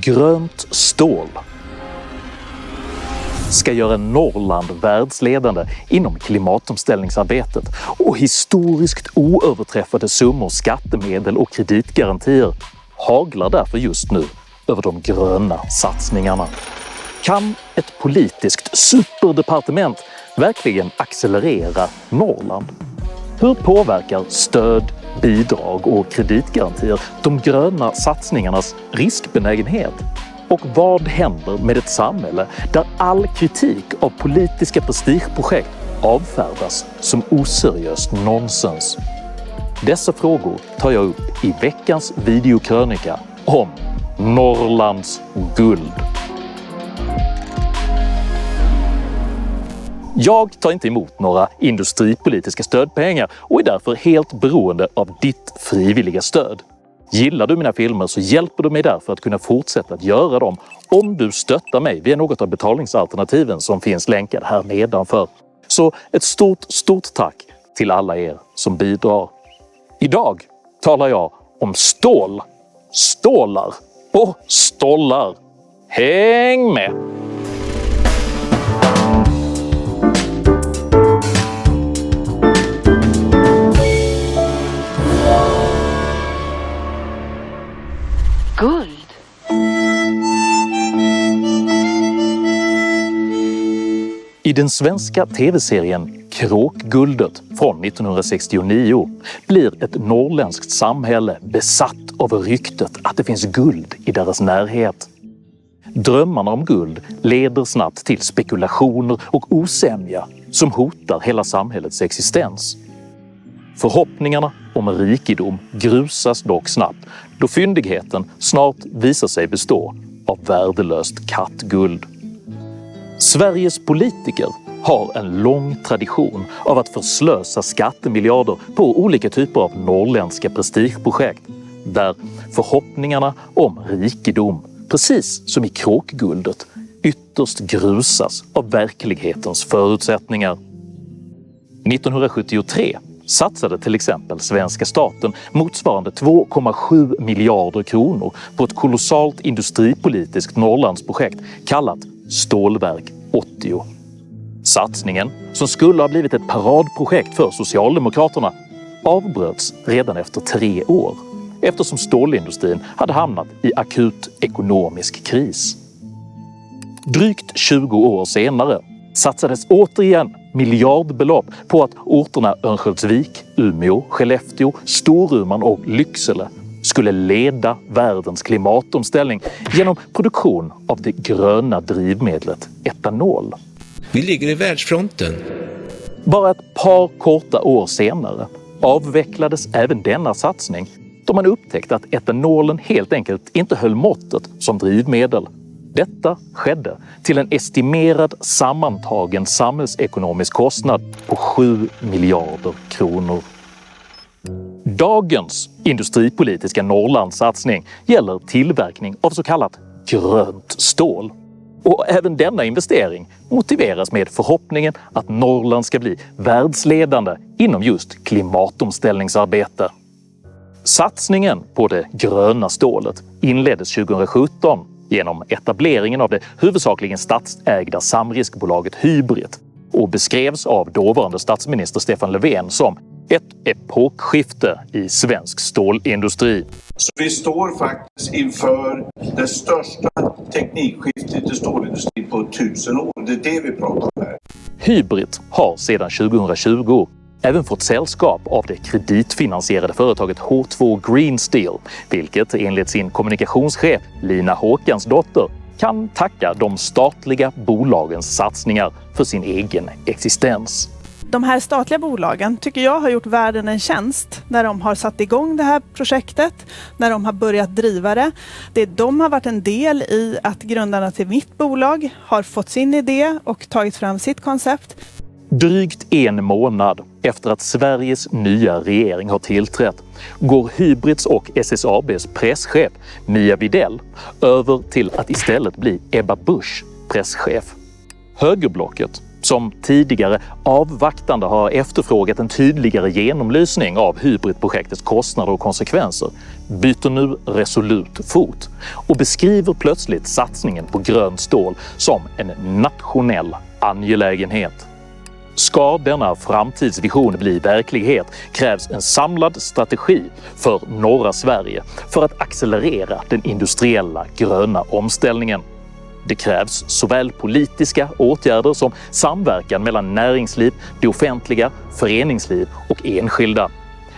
Grönt stål ska göra Norrland världsledande inom klimatomställningsarbetet och historiskt oöverträffade summor skattemedel och kreditgarantier haglar därför just nu över de gröna satsningarna. Kan ett politiskt superdepartement verkligen accelerera Norrland? Hur påverkar stöd, bidrag och kreditgarantier de gröna satsningarnas riskbenägenhet? Och vad händer med ett samhälle där all kritik av politiska prestigeprojekt avfärdas som oseriöst nonsens? Dessa frågor tar jag upp i veckans videokrönika om Norrlands guld. Jag tar inte emot några industripolitiska stödpengar och är därför helt beroende av ditt frivilliga stöd. Gillar du mina filmer så hjälper du mig därför att kunna fortsätta att göra dem om du stöttar mig via något av betalningsalternativen som finns länkad här nedanför. Så ett stort tack till alla er som bidrar. Idag talar jag om stål, stålar och stollar. Häng med! Guld. I den svenska tv-serien Kråkguldet från 1969 blir ett norrländskt samhälle besatt av ryktet att det finns guld i deras närhet. Drömmarna om guld leder snabbt till spekulationer och osämja som hotar hela samhällets existens. Förhoppningarna om rikedom grusas dock snabbt då fyndigheten snart visar sig bestå av värdelöst kattguld. Sveriges politiker har en lång tradition av att förslösa skattemiljarder på olika typer av norrländska prestigeprojekt där förhoppningarna om rikedom, precis som i Kråkguldet, ytterst grusas av verklighetens förutsättningar. 1973 satsade till exempel svenska staten motsvarande 2,7 miljarder kronor på ett kolossalt industripolitiskt Norrlandsprojekt kallat Stålverk 80. Satsningen, som skulle ha blivit ett paradprojekt för Socialdemokraterna, avbröts redan efter 3 år eftersom stålindustrin hade hamnat i akut ekonomisk kris. Drygt 20 år senare satsades återigen miljardbelopp på att orterna Örnsköldsvik, Umeå, Skellefteå, Storuman och Lycksele skulle leda världens klimatomställning genom produktion av det gröna drivmedlet etanol. Vi ligger i världsfronten. Bara ett par korta år senare avvecklades även denna satsning då man upptäckte att etanolen helt enkelt inte höll måttet som drivmedel. Detta skedde till en estimerad sammantagen samhällsekonomisk kostnad på 7 miljarder kronor. Dagens industripolitiska Norrlandssatsning gäller tillverkning av så kallat grönt stål. Och även denna investering motiveras med förhoppningen att Norrland ska bli världsledande inom just klimatomställningsarbete. Satsningen på det gröna stålet inleddes 2017 genom etableringen av det huvudsakligen statsägda samriskbolaget Hybrid och beskrevs av dåvarande statsminister Stefan Löfven som ett epokskifte i svensk stålindustri. Så vi står faktiskt inför det största teknikskiftet i stålindustrin på 1000 år. Det är det vi pratar om här. Hybrid har sedan 2020 även fått sällskap av det kreditfinansierade företaget H2 Green Steel, vilket enligt sin kommunikationschef Lina Håkansdotter kan tacka de statliga bolagens satsningar för sin egen existens. De här statliga bolagen tycker jag har gjort världen en tjänst när de har satt igång det här projektet, när de har börjat driva det. De har varit en del i att grundarna till mitt bolag har fått sin idé och tagit fram sitt koncept. Drygt 1 månad efter att Sveriges nya regering har tillträtt går Hybrids och SSABs presschef Mia Widell över till att istället bli Ebba Busch presschef. Högerblocket som tidigare avvaktande har efterfrågat en tydligare genomlysning av Hybrit-projektets kostnader och konsekvenser, byter nu resolut fot och beskriver plötsligt satsningen på grönt stål som en nationell angelägenhet. Ska denna framtidsvision bli verklighet krävs en samlad strategi för norra Sverige för att accelerera den industriella gröna omställningen. Det krävs såväl politiska åtgärder som samverkan mellan näringsliv, det offentliga, föreningsliv och enskilda.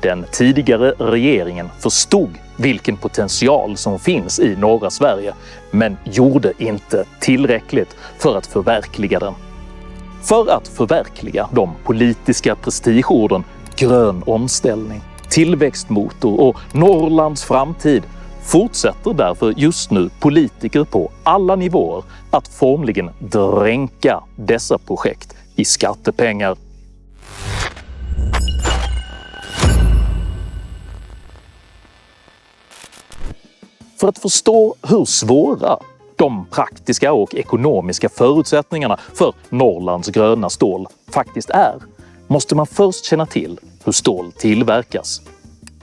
Den tidigare regeringen förstod vilken potential som finns i norra Sverige, men gjorde inte tillräckligt för att förverkliga den. För att förverkliga de politiska prestigeorden grön omställning, tillväxtmotor och Norrlands framtid fortsätter därför just nu politiker på alla nivåer att formligen dränka dessa projekt i skattepengar. För att förstå hur svåra de praktiska och ekonomiska förutsättningarna för Norrlands gröna stål faktiskt är, måste man först känna till hur stål tillverkas.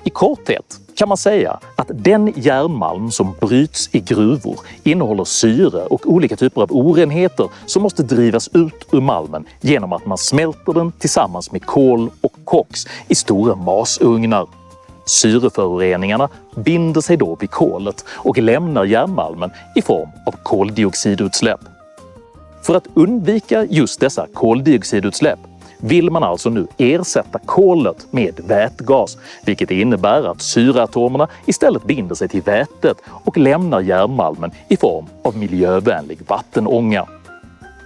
I korthet kan man säga att den järnmalm som bryts i gruvor innehåller syre och olika typer av orenheter som måste drivas ut ur malmen genom att man smälter den tillsammans med kol och koks i stora masugnar. Syreföroreningarna binder sig då vid kolet och lämnar järnmalmen i form av koldioxidutsläpp. För att undvika just dessa koldioxidutsläpp vill man alltså nu ersätta kolet med vätgas, vilket innebär att syreatomerna istället binder sig till vätet och lämnar järnmalmen i form av miljövänlig vattenånga.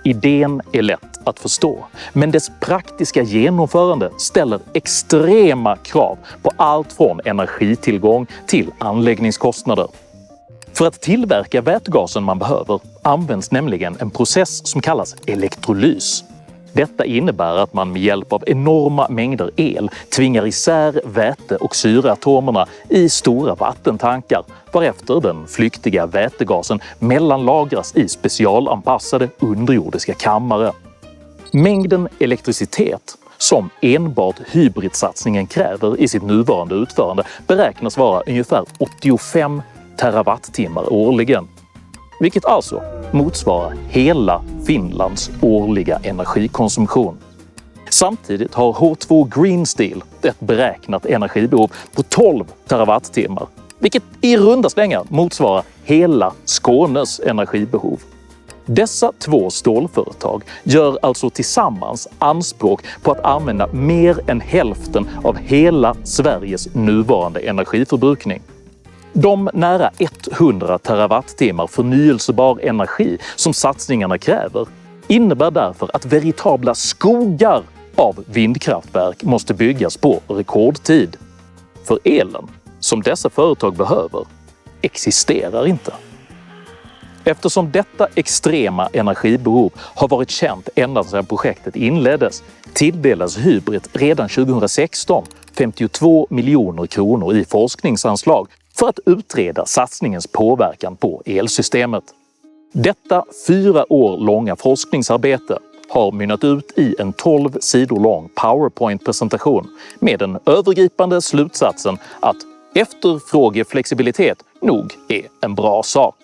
Idén är lätt att förstå, men dess praktiska genomförande ställer extrema krav på allt från energitillgång till anläggningskostnader. För att tillverka vätgasen man behöver används nämligen en process som kallas elektrolys. Detta innebär att man med hjälp av enorma mängder el tvingar isär väte- och syreatomerna i stora vattentankar, varefter den flyktiga vätegasen mellanlagras i specialanpassade underjordiska kammare. Mängden elektricitet som enbart hybridsatsningen kräver i sitt nuvarande utförande beräknas vara ungefär 85 terawattimmar årligen. Vilket alltså motsvarar hela Finlands årliga energikonsumtion. Samtidigt har H2 Green Steel ett beräknat energibehov på 12 terawattimmar, vilket i runda slängar motsvarar hela Skånes energibehov. Dessa två stålföretag gör alltså tillsammans anspråk på att använda mer än hälften av hela Sveriges nuvarande energiförbrukning. De nära 100 terawattimmar förnyelsebar energi som satsningarna kräver innebär därför att veritabla skogar av vindkraftverk måste byggas på rekordtid. För elen som dessa företag behöver existerar inte. Eftersom detta extrema energibehov har varit känt ända sedan projektet inleddes tilldelas Hybrit redan 2016 52 miljoner kronor i forskningsanslag för att utreda satsningens påverkan på elsystemet. Detta 4 år långa forskningsarbete har mynnat ut i en 12 sidor lång PowerPoint-presentation med den övergripande slutsatsen att efterfrågeflexibilitet nog är en bra sak.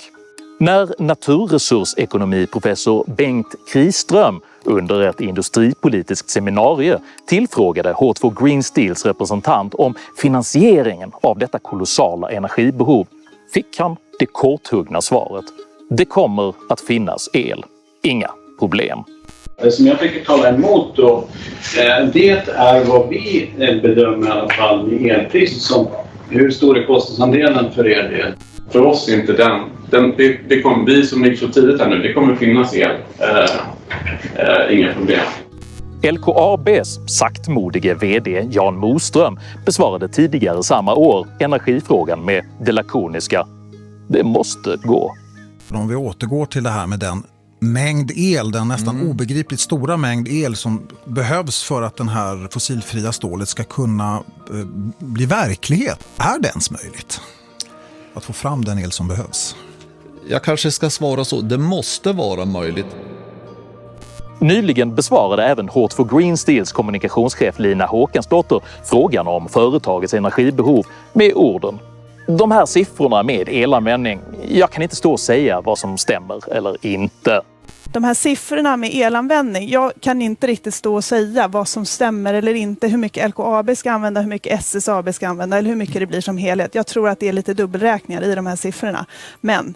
När naturresursekonomiprofessor Bengt Kriström under ett industripolitiskt seminarium tillfrågade H2 Green Steels representant om finansieringen av detta kolossala energibehov fick han det korthuggna svaret: det kommer att finnas el, inga problem. Det som jag tycker talar emot då, det är vad vi bedömer i alla fall med elpris som hur stor är kostnadsandelen för er del? För oss är inte det kommer vi som ligger så tidigt här nu, det kommer finnas el. Inga problem. LKABs saktmodige vd Jan Moström besvarade tidigare samma år energifrågan med det lakoniska: det måste gå. Om vi återgår till det här med den mängd el, den nästan obegripligt stora mängd el som behövs för att den här fossilfria stålet ska kunna bli verklighet. Är det ens möjligt att få fram den el som behövs? Jag kanske ska svara så, det måste vara möjligt. Nyligen besvarade även H2 Green Steels kommunikationschef Lina Håkansdotter frågan om företagets energibehov med orden: de här siffrorna med elanvändning, jag kan inte stå och säga vad som stämmer eller inte. De här siffrorna med elanvändning, jag kan inte riktigt stå och säga vad som stämmer eller inte, hur mycket LKAB ska använda, hur mycket SSAB ska använda eller hur mycket det blir som helhet. Jag tror att det är lite dubbelräkningar i de här siffrorna. Men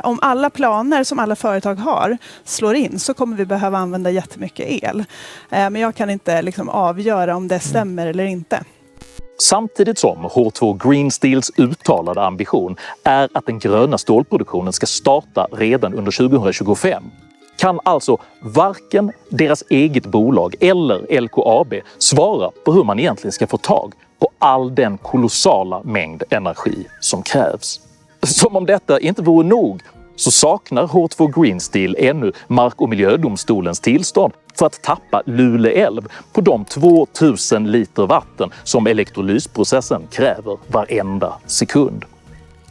om alla planer som alla företag har slår in så kommer vi behöva använda jättemycket el. Men jag kan inte avgöra om det stämmer eller inte. Samtidigt som H2 Green Steels uttalade ambition är att den gröna stålproduktionen ska starta redan under 2025 kan alltså varken deras eget bolag eller LKAB svara på hur man egentligen ska få tag på all den kolossala mängd energi som krävs. Som om detta inte vore nog så saknar H2 Green Steel ännu Mark- och miljödomstolens tillstånd för att tappa Lule älv på de 2000 liter vatten som elektrolysprocessen kräver varenda sekund.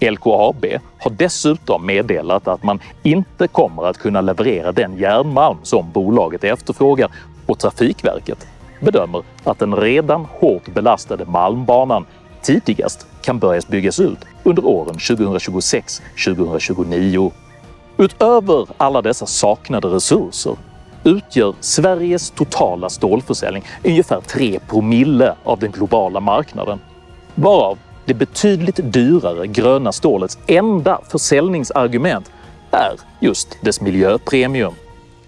LKAB har dessutom meddelat att man inte kommer att kunna leverera den järnmalm som bolaget efterfrågar och Trafikverket bedömer att den redan hårt belastade malmbanan tidigast kan börjas byggas ut under åren 2026-2029. Utöver alla dessa saknade resurser utgör Sveriges totala stålförsäljning ungefär 3% av den globala marknaden, varav det betydligt dyrare gröna stålets enda försäljningsargument är just dess miljöpremium.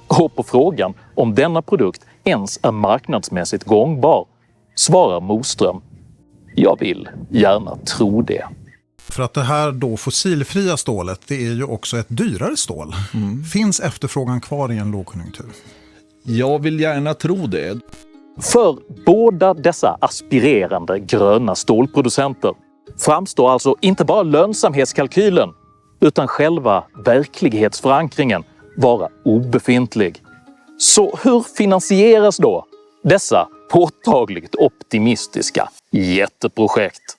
Och på frågan om denna produkt ens är marknadsmässigt gångbar svarar Moström: jag vill gärna tro det. För att det här då fossilfria stålet, det är ju också ett dyrare stål. Finns efterfrågan kvar i en lågkonjunktur? Jag vill gärna tro det. För båda dessa aspirerande gröna stålproducenter framstår alltså inte bara lönsamhetskalkylen utan själva verklighetsförankringen vara obefintlig. Så hur finansieras då dessa påtagligt optimistiska jätteprojekt?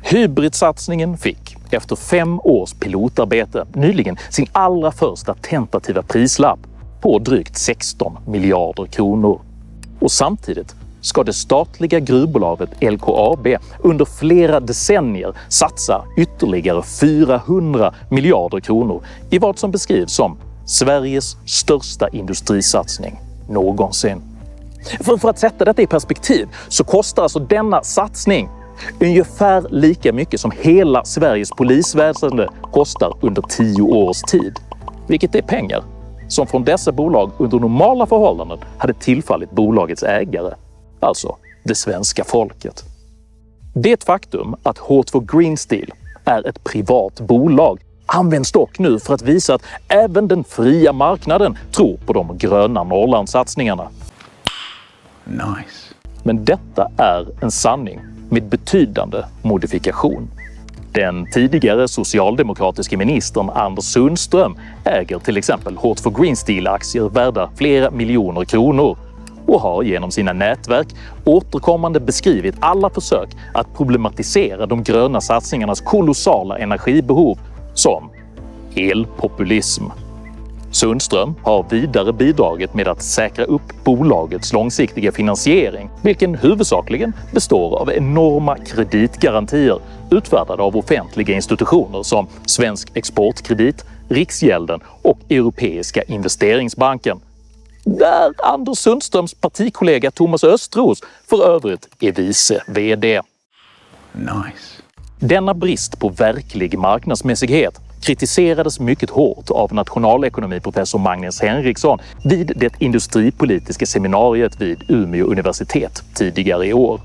Hybridsatsningen fick efter 5 års pilotarbete nyligen sin allra första tentativa prislapp på drygt 16 miljarder kronor. Och samtidigt ska det statliga gruvbolaget LKAB under flera decennier satsa ytterligare 400 miljarder kronor i vad som beskrivs som Sveriges största industrisatsning någonsin. För att sätta detta i perspektiv så kostar alltså denna satsning ungefär lika mycket som hela Sveriges polisväsende kostar under 10 års tid. Vilket är pengar som från dessa bolag under normala förhållanden hade tillfallit bolagets ägare, alltså det svenska folket. Det faktum att H2 Green Steel är ett privat bolag används dock nu för att visa att även den fria marknaden tror på de gröna Norrlandssatsningarna. Nice. Men detta är en sanning med betydande modifikation. Den tidigare socialdemokratiska ministern Anders Sundström äger till exempel H2 Green Steel-aktier värda flera miljoner kronor och har genom sina nätverk återkommande beskrivit alla försök att problematisera de gröna satsningarnas kolossala energibehov som elpopulism. Sundström har vidare bidragit med att säkra upp bolagets långsiktiga finansiering, vilken huvudsakligen består av enorma kreditgarantier utfärdade av offentliga institutioner som Svensk Exportkredit, Riksgälden och Europeiska investeringsbanken. Där Anders Sundströms partikollega Thomas Östros för övrigt är vice vd. Nice. Denna brist på verklig marknadsmässighet kritiserades mycket hårt av nationalekonomiprofessor Magnus Henriksson vid det industripolitiska seminariet vid Umeå universitet tidigare i år.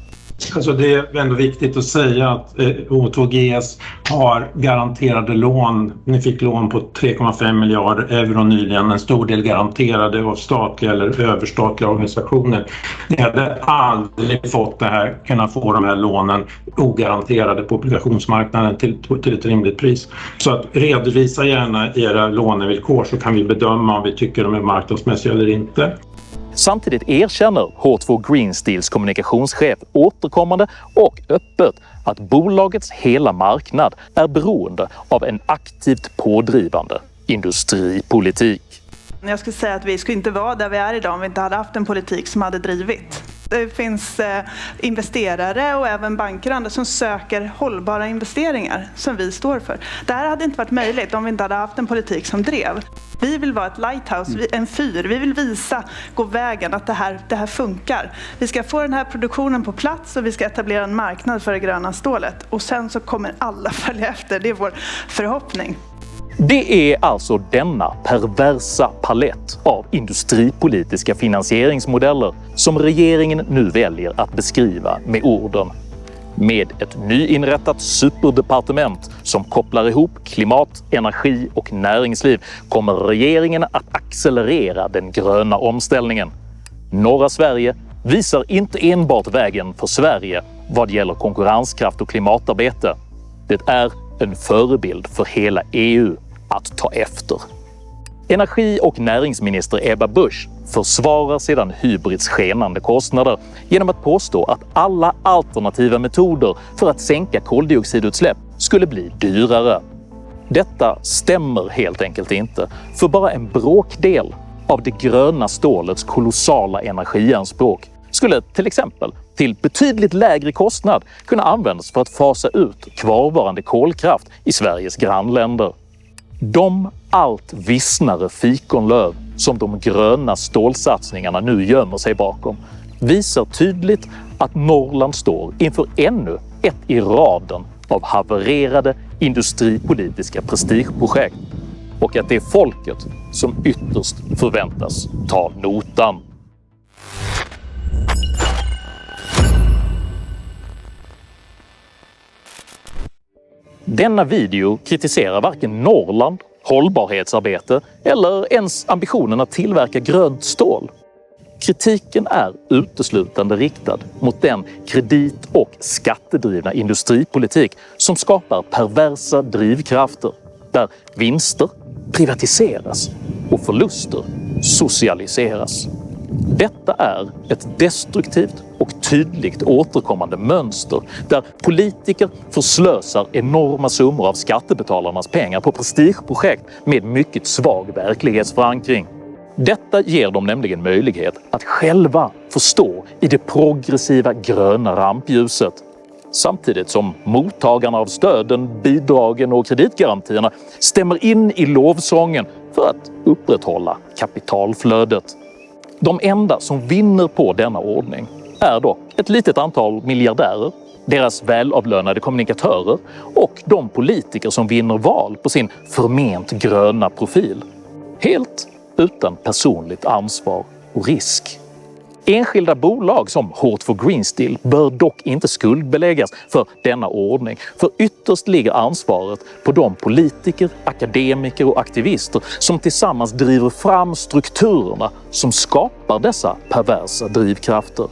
Alltså det är ändå viktigt att säga att H2GS har garanterade lån. Ni fick lån på 3,5 miljarder euro nyligen. En stor del garanterade av statliga eller överstatliga organisationer. Ni hade aldrig fått det här, kunnat få de här lånen ogaranterade på obligationsmarknaden till ett rimligt pris. Så att redovisa gärna era lånevillkor så kan vi bedöma om vi tycker de är marknadsmässiga eller inte. Samtidigt erkänner H2 Green Steels kommunikationschef återkommande och öppet att bolagets hela marknad är beroende av en aktivt pådrivande industripolitik. Jag skulle säga att vi skulle inte vara där vi är idag om vi inte hade haft en politik som hade drivit. Det finns investerare och även banker och andra som söker hållbara investeringar som vi står för. Det här hade inte varit möjligt om vi inte hade haft en politik som drev. Vi vill vara ett lighthouse, en fyr. Vi vill visa, gå vägen att det här funkar. Vi ska få den här produktionen på plats och vi ska etablera en marknad för det gröna stålet. Och sen så kommer alla följa efter. Det är vår förhoppning. Det är alltså denna perversa palett av industripolitiska finansieringsmodeller som regeringen nu väljer att beskriva med orden: med ett nyinrättat superdepartement som kopplar ihop klimat, energi och näringsliv kommer regeringen att accelerera den gröna omställningen. Norra Sverige visar inte enbart vägen för Sverige vad gäller konkurrenskraft och klimatarbete. Det är en förebild för hela EU att ta efter. Energi- och näringsminister Ebba Busch försvarar sedan Hybrids skenande kostnader genom att påstå att alla alternativa metoder för att sänka koldioxidutsläpp skulle bli dyrare. Detta stämmer helt enkelt inte, för bara en bråkdel av det gröna stålets kolossala energianspråk skulle till exempel till betydligt lägre kostnad kunna användas för att fasa ut kvarvarande kolkraft i Sveriges grannländer. De allt vissnare fikonlöv som de gröna stålsatsningarna nu gömmer sig bakom visar tydligt att Norrland står inför ännu ett i raden av havererade industripolitiska prestigeprojekt och att det är folket som ytterst förväntas ta notan. Denna video kritiserar varken Norrland, hållbarhetsarbete eller ens ambitionen att tillverka grönt stål. Kritiken är uteslutande riktad mot den kredit- och skattedrivna industripolitik som skapar perversa drivkrafter där vinster privatiseras och förluster socialiseras. Detta är ett destruktivt och tydligt återkommande mönster där politiker förslösar enorma summor av skattebetalarnas pengar på prestigeprojekt med mycket svag verklighetsförankring. Detta ger dem nämligen möjlighet att själva förstå i det progressiva gröna rampljuset. Samtidigt som mottagarna av stöden, bidragen och kreditgarantierna stämmer in i lovsången för att upprätthålla kapitalflödet. De enda som vinner på denna ordning är dock ett litet antal miljardärer, deras välavlönade kommunikatörer och de politiker som vinner val på sin förment gröna profil. Helt utan personligt ansvar och risk. Enskilda bolag som H2 Green Steel bör dock inte skuldbeläggas för denna ordning, för ytterst ligger ansvaret på de politiker, akademiker och aktivister som tillsammans driver fram strukturerna som skapar dessa perversa drivkrafter.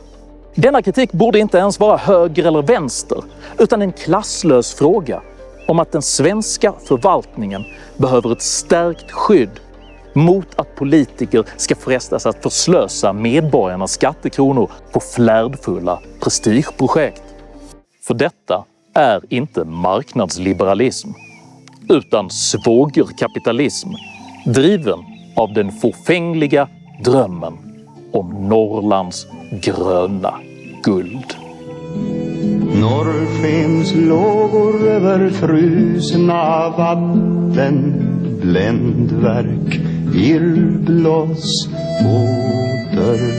Denna kritik borde inte ens vara höger eller vänster, utan en klasslös fråga om att den svenska förvaltningen behöver ett stärkt skydd mot att politiker ska frestas att förslösa medborgarnas skattekronor på flärdfulla prestigeprojekt. För detta är inte marknadsliberalism, utan svågerkapitalism, driven av den förfängliga drömmen om Norrlands gröna guld. Norrskens lågor över frusna vatten, bländverk, irrbloss, återsken.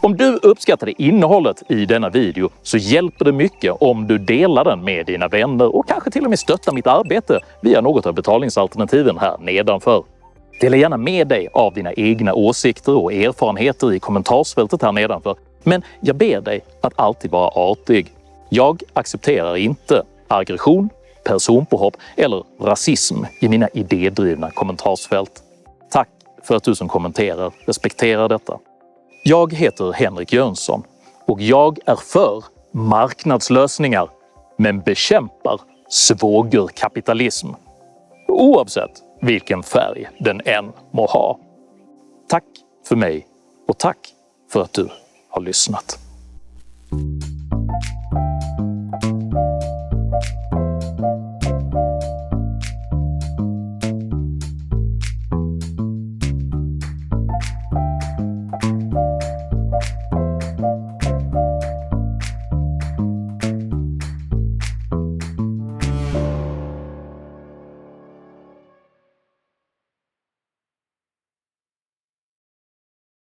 Om du uppskattade innehållet i denna video så hjälper det mycket om du delar den med dina vänner och kanske till och med stöttar mitt arbete via något av betalningsalternativen här nedanför. Dela gärna med dig av dina egna åsikter och erfarenheter i kommentarsfältet här nedanför. Men jag ber dig att alltid vara artig. Jag accepterar inte aggression, personpåhopp eller rasism i mina idédrivna kommentarsfält. Tack för att du som kommenterar respekterar detta. Jag heter Henrik Jönsson och jag är för marknadslösningar men bekämpar svågerkapitalism. Oavsett vilken färg den än må ha. Tack för mig och tack för att du har lyssnat.